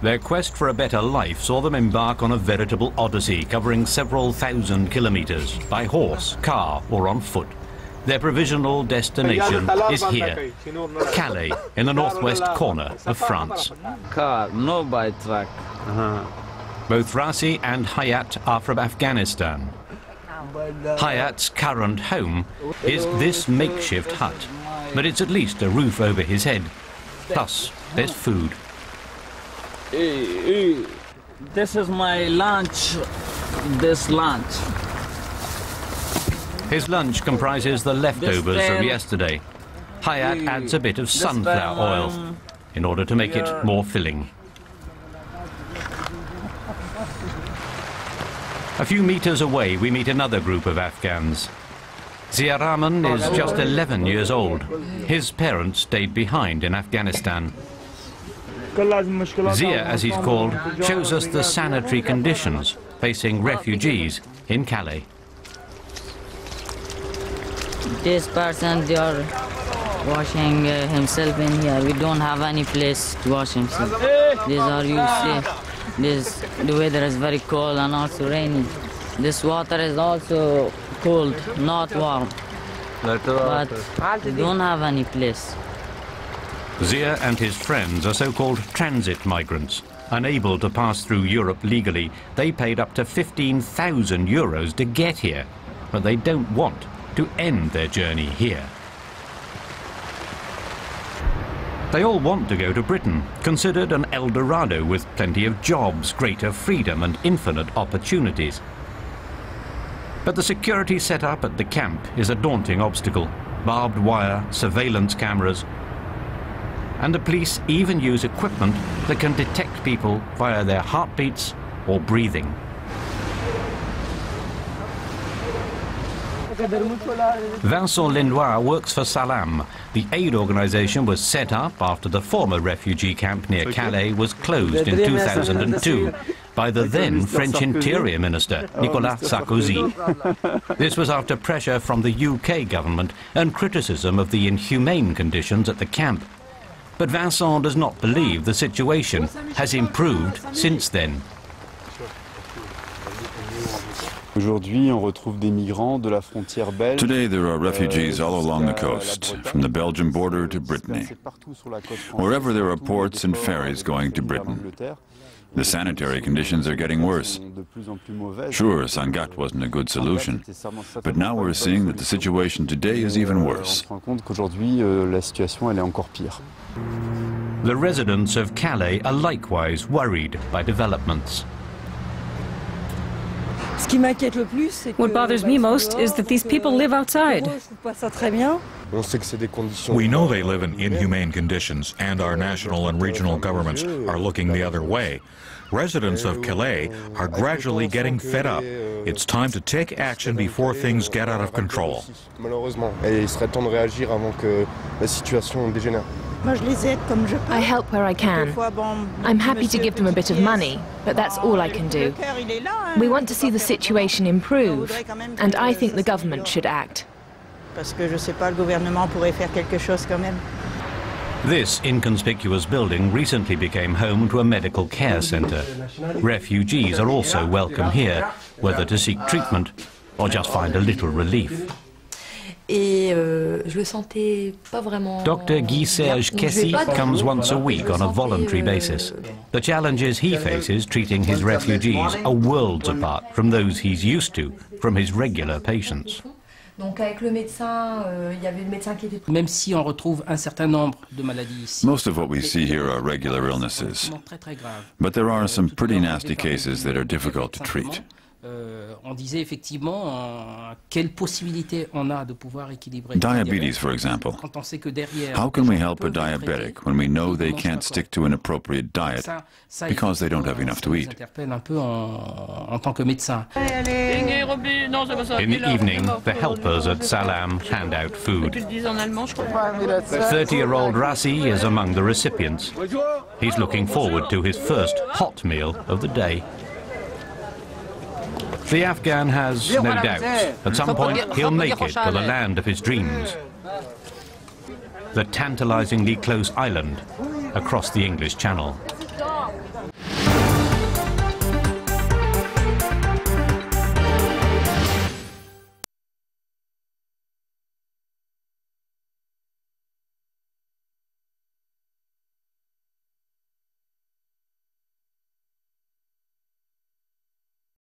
Their quest for a better life saw them embark on a veritable odyssey covering several thousand kilometers by horse, car or on foot. Their provisional destination is here, Calais, in the northwest corner of France. Car, no by truck. Both Rassi and Hayat are from Afghanistan. Hayat's current home is this makeshift hut, but it's at least a roof over his head. Plus, there's food. This is my lunch, this lunch. His lunch comprises the leftovers from yesterday. Hayat adds a bit of sunflower oil in order to make it more filling. A few meters away we meet another group of Afghans. Zia Rahman is just 11 years old. His parents stayed behind in Afghanistan. Zia, as he's called, shows us the sanitary conditions facing refugees in Calais. This person, they are washing himself in here. We don't have any place to wash himself. These are, you see, the weather is very cold and also rainy. This water is also cold, not warm. But we don't have any place. Zia and his friends are so-called transit migrants. Unable to pass through Europe legally, they paid up to 15,000 euros to get here, but they don't want to end their journey here. They all want to go to Britain, considered an El Dorado with plenty of jobs, greater freedom and infinite opportunities. But the security set up at the camp is a daunting obstacle. Barbed wire, surveillance cameras, and the police even use equipment that can detect people via their heartbeats or breathing. Vincent Lenoir works for Salam. The aid organization was set up after the former refugee camp near Calais was closed in 2002 by the then French Interior Minister, Nicolas Sarkozy. This was after pressure from the UK government and criticism of the inhumane conditions at the camp. But Vincent does not believe the situation has improved since then. Today there are refugees all along the coast, from the Belgian border to Brittany. Wherever there are ports and ferries going to Britain. The sanitary conditions are getting worse. Sure, Sangatte wasn't a good solution, but now we're seeing that the situation today is even worse. The residents of Calais are likewise worried by developments. What bothers me most is that these people live outside. We know they live in inhumane conditions, and our national and regional governments are looking the other way. Residents of Calais are gradually getting fed up. It's time to take action before things get out of control. I help where I can. I'm happy to give them a bit of money, but that's all I can do. We want to see the situation improve, and I think the government should act. This inconspicuous building recently became home to a medical care centre. Refugees are also welcome here, whether to seek treatment or just find a little relief. Dr. Guy-Serge Kessy comes once a week on a voluntary basis. The challenges he faces treating his refugees are worlds apart from those he's used to from his regular patients. Most of what we see here are regular illnesses, but there are some pretty nasty cases that are difficult to treat. Diabetes, for example. How can we help a diabetic when we know they can't stick to an appropriate diet because they don't have enough to eat? In the evening, the helpers at Salam hand out food. 30-year-old Rassi is among the recipients. He's looking forward to his first hot meal of the day. The Afghan has no doubts. At some point, he'll make it to the land of his dreams. the tantalizingly close island across the English Channel.